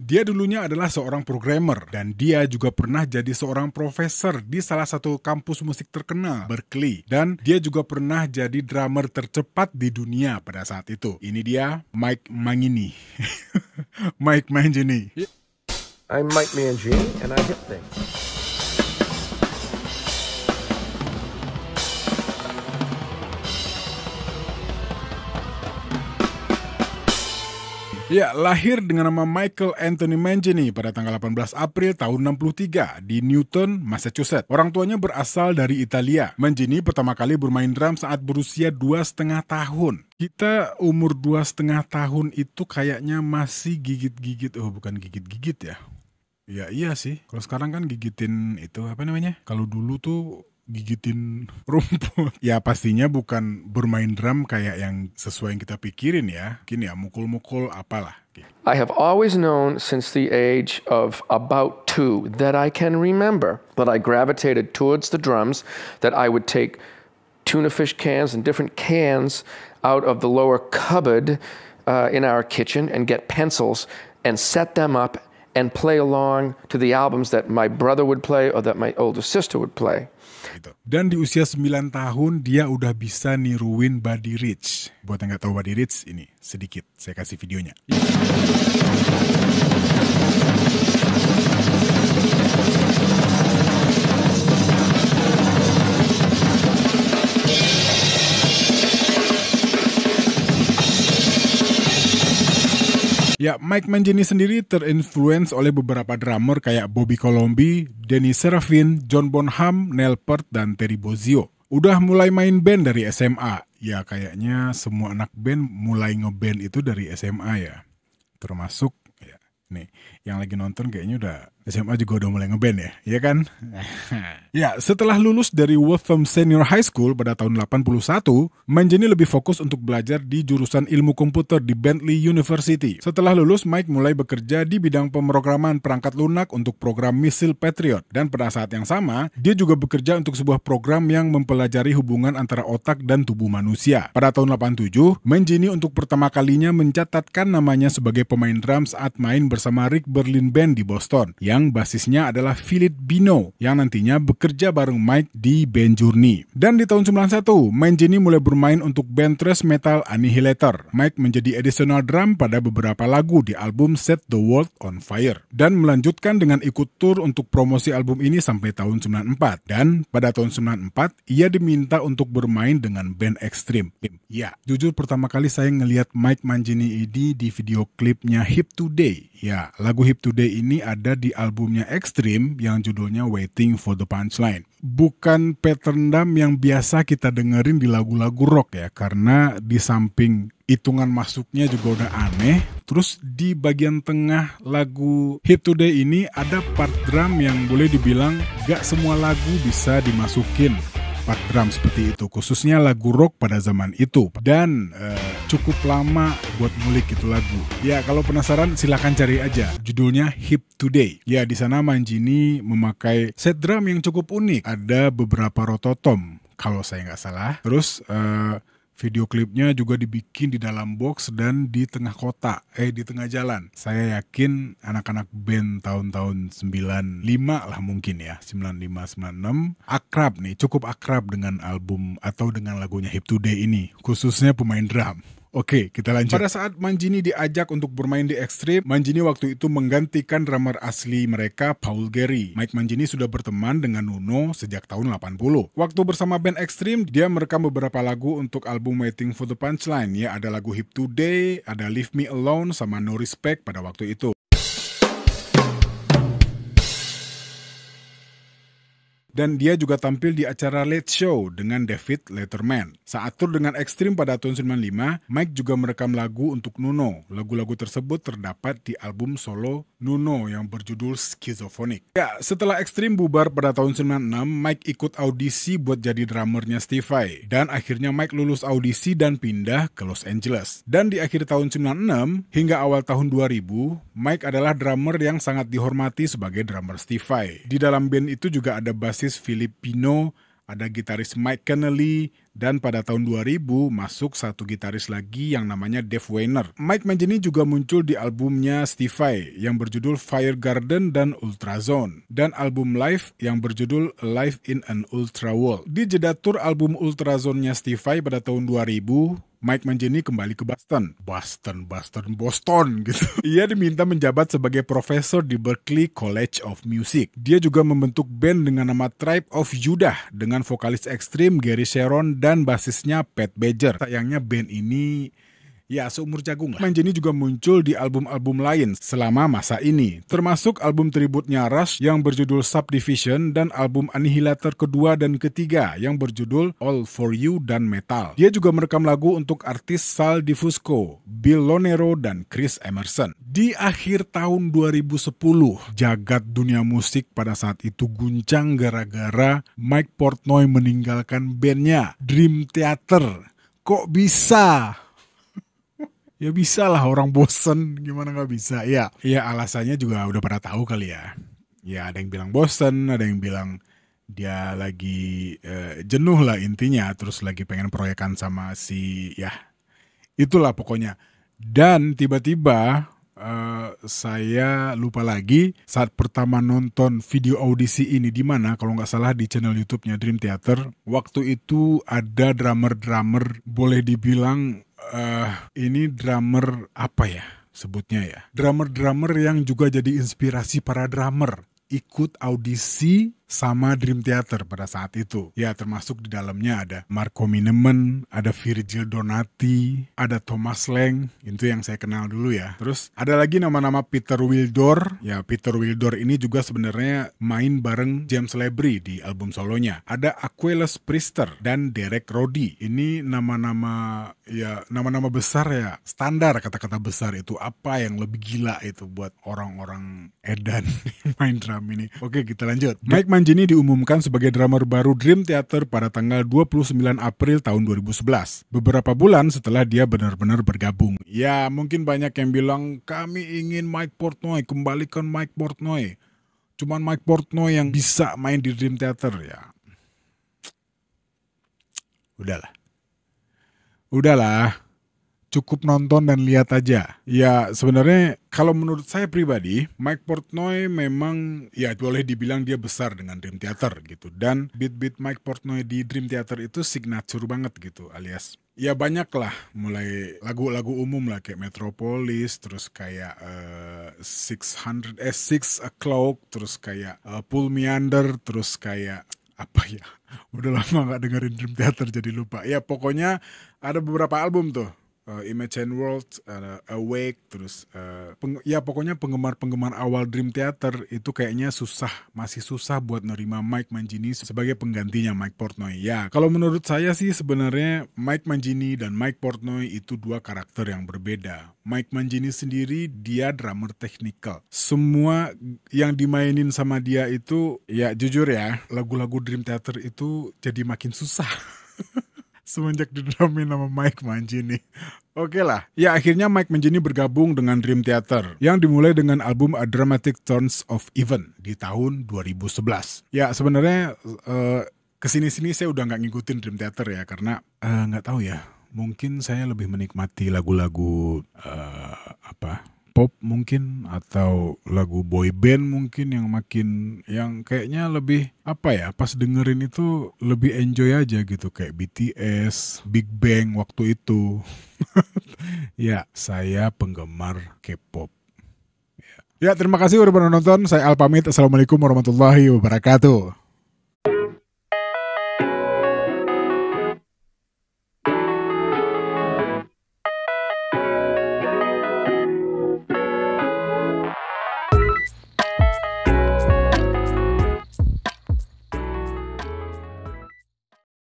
Dia dulunya adalah seorang programmer dan dia juga pernah jadi seorang profesor di salah satu kampus musik terkenal, Berkeley. Dan dia juga pernah jadi drummer tercepat di dunia pada saat itu. Ini dia Mike Mangini. Mike Mangini. I'm Mike Mangini and I hit things. Ya, lahir dengan nama Michael Anthony Mangini pada tanggal 18 April tahun 63 di Newton, Massachusetts. Orang tuanya berasal dari Italia. Mangini pertama kali bermain drum saat berusia 2,5 tahun. Kita umur 2,5 tahun itu kayaknya masih gigit-gigit. Oh, bukan gigit-gigit ya. Ya iya sih. Kalau sekarang kan gigitin itu apa namanya? Kalau dulu tuh gigitin rumput. Ya pastinya bukan bermain drum kayak yang sesuai yang kita pikirin ya. Mungkin ya mukul-mukul apalah. I have always known since the age of about 2 that I can remember that I gravitated towards the drums, that I would take tuna fish cans and different cans out of the lower cupboard in our kitchen and get pencils and set them up and play along to the albums that my brother would play or that my older sister would play. Dan di usia 9 tahun dia udah bisa niruin Buddy Rich. Buat yang gak tahu Buddy Rich, ini sedikit saya kasih videonya. Ya, Mike Mangini sendiri terinfluence oleh beberapa drummer kayak Bobby Colomby, Denny Serafin, John Bonham, Neil Peart, dan Terry Bozzio. Udah mulai main band dari SMA. Ya, kayaknya semua anak band mulai ngeband itu dari SMA ya. Termasuk, ya, nih, yang lagi nonton kayaknya udah SMA juga udah mulai ngeband ya, iya kan? Ya, setelah lulus dari Waltham Senior High School pada tahun 81, Mangini lebih fokus untuk belajar di jurusan ilmu komputer di Bentley University. Setelah lulus, Mike mulai bekerja di bidang pemrograman perangkat lunak untuk program misil Patriot. Dan pada saat yang sama, dia juga bekerja untuk sebuah program yang mempelajari hubungan antara otak dan tubuh manusia. Pada tahun 87, Mangini untuk pertama kalinya mencatatkan namanya sebagai pemain drum saat main bersama Rick Berlin Band di Boston, yang basisnya adalah Philip Bino, yang nantinya bekerja bareng Mike di band Journey. Dan di tahun 91, Mangini mulai bermain untuk band thrash metal Annihilator. Mike menjadi additional drum pada beberapa lagu di album Set the World on Fire, dan melanjutkan dengan ikut tour untuk promosi album ini sampai tahun 94. Dan pada tahun 94, ia diminta untuk bermain dengan band Extreme. Ya, jujur pertama kali saya ngelihat Mike Mangini ini di video klipnya Hip Today. Ya, lagu Hip Today ini ada di albumnya Extreme yang judulnya Waiting for the Punchline. Bukan pattern drum yang biasa kita dengerin di lagu-lagu rock ya, karena di samping hitungan masuknya juga udah aneh. Terus di bagian tengah lagu Hip Today ini ada part drum yang boleh dibilang gak semua lagu bisa dimasukin part drum seperti itu, khususnya lagu rock pada zaman itu. Dan cukup lama buat ngulik itu lagu. Ya, kalau penasaran silakan cari aja. Judulnya Hip Today. Ya, di sana Mangini memakai set drum yang cukup unik. Ada beberapa rototom, kalau saya nggak salah. Terus video klipnya juga dibikin di dalam box dan di tengah kota, di tengah jalan. Saya yakin anak-anak band tahun-tahun 95 lah mungkin ya, 95-96, akrab nih, cukup akrab dengan album atau dengan lagunya Hip Today ini, khususnya pemain drum. Oke, kita lanjut. Pada saat Mangini diajak untuk bermain di Extreme, Mangini waktu itu menggantikan drummer asli mereka, Paul Gary. Mike Mangini sudah berteman dengan Nuno sejak tahun 80. Waktu bersama band Extreme, dia merekam beberapa lagu untuk album Waiting for the Punchline. Ya, ada lagu Hip Today, ada Leave Me Alone, sama No Respect pada waktu itu. Dan dia juga tampil di acara Late Show dengan David Letterman. Saat tur dengan Extreme pada tahun 95, Mike juga merekam lagu untuk Nuno. Lagu-lagu tersebut terdapat di album solo Nuno yang berjudul Schizophrenic. Ya, setelah Extreme bubar pada tahun 96, Mike ikut audisi buat jadi drummernya Steve Vai. Dan akhirnya Mike lulus audisi dan pindah ke Los Angeles. Dan di akhir tahun 96 hingga awal tahun 2000, Mike adalah drummer yang sangat dihormati sebagai drummer Steve Vai. Di dalam band itu juga ada basis Filipino ada gitaris Mike Kennelly, dan pada tahun 2000 masuk satu gitaris lagi yang namanya Dave Weiner. Mike Mangini juga muncul di albumnya Steve Vai yang berjudul Fire Garden dan Ultrazone, dan album live yang berjudul Live in an Ultra World. Di jeda tur album Ultrazone-nya Steve Vai pada tahun 2000, Mike Mangini kembali ke Boston gitu. Ia diminta menjabat sebagai profesor di Berklee College of Music. Dia juga membentuk band dengan nama Tribe of Judah dengan vokalis ekstrim Gary Sharon dan basisnya Pat Badger. Sayangnya band ini seumur jagung lah. Mangini juga muncul di album-album lain selama masa ini, termasuk album tributnya Rush yang berjudul Subdivision dan album Annihilator kedua dan ketiga yang berjudul All For You dan Metal. Dia juga merekam lagu untuk artis Sal DiFusco, Bill Lonero, dan Chris Emerson. Di akhir tahun 2010, jagat dunia musik pada saat itu guncang gara-gara Mike Portnoy meninggalkan bandnya Dream Theater. Kok bisa? Ya bisa lah, orang bosen, gimana gak bisa? Ya alasannya juga udah pada tahu kali ya. Ya ada yang bilang bosen, ada yang bilang dia lagi jenuh lah intinya, terus lagi pengen proyekan sama itulah pokoknya. Dan tiba-tiba saya lupa lagi saat pertama nonton video audisi ini di mana, kalau nggak salah di channel YouTube-nya Dream Theater. Waktu itu ada drummer boleh dibilang ini drummer apa ya sebutnya ya, drummer yang juga jadi inspirasi para drummer ikut audisi sama Dream Theater pada saat itu. Ya termasuk di dalamnya ada Marco Minnemann, ada Virgil Donati, ada Thomas Lang, itu yang saya kenal dulu ya. Terus ada lagi nama-nama Peter Wildor. Ya Peter Wildor ini juga sebenarnya main bareng James Labrie di album solonya. Ada Aquilus Priester dan Derek Roddy. Ini nama-nama besar ya, standar kata-kata besar itu. Apa yang lebih gila itu buat orang-orang edan main drum ini. Oke, kita lanjut. Mike Mangini diumumkan sebagai drummer baru Dream Theater pada tanggal 29 April tahun 2011. Beberapa bulan setelah dia benar-benar bergabung. Ya, mungkin banyak yang bilang, kami ingin Mike Portnoy, kembalikan Mike Portnoy. Cuman Mike Portnoy yang bisa main di Dream Theater ya. Udahlah. Cukup nonton dan lihat aja. Ya sebenarnya kalau menurut saya pribadi, Mike Portnoy memang ya boleh dibilang dia besar dengan Dream Theater gitu. Dan beat-beat Mike Portnoy di Dream Theater itu signature banget gitu, alias ya banyak lah, mulai lagu-lagu umum lah kayak Metropolis, terus kayak 6 O'Clock, terus kayak Pull Me Under, terus kayak apa ya, udah lama gak dengerin Dream Theater jadi lupa. Ya pokoknya ada beberapa album tuh. Imagine World, Awake, terus pokoknya penggemar-penggemar awal Dream Theater itu kayaknya masih susah buat nerima Mike Mangini sebagai penggantinya Mike Portnoy. Ya, kalau menurut saya sih sebenarnya Mike Mangini dan Mike Portnoy itu dua karakter yang berbeda. Mike Mangini sendiri dia drummer technical. Semua yang dimainin sama dia itu, ya jujur ya, lagu-lagu Dream Theater itu jadi makin susah. Semenjak didramin sama Mike Mangini. Oke lah. Ya akhirnya Mike Mangini bergabung dengan Dream Theater yang dimulai dengan album A Dramatic Turns of Events di tahun 2011. Ya sebenarnya kesini-sini saya udah gak ngikutin Dream Theater ya, karena gak tahu ya. Mungkin saya lebih menikmati lagu-lagu pop mungkin, atau lagu boy band mungkin yang kayaknya lebih pas dengerin itu lebih enjoy aja gitu, kayak BTS, Big Bang waktu itu. Ya, saya penggemar K-pop. Ya, terima kasih udah pernah nonton. Saya Al pamit. Assalamualaikum warahmatullahi wabarakatuh.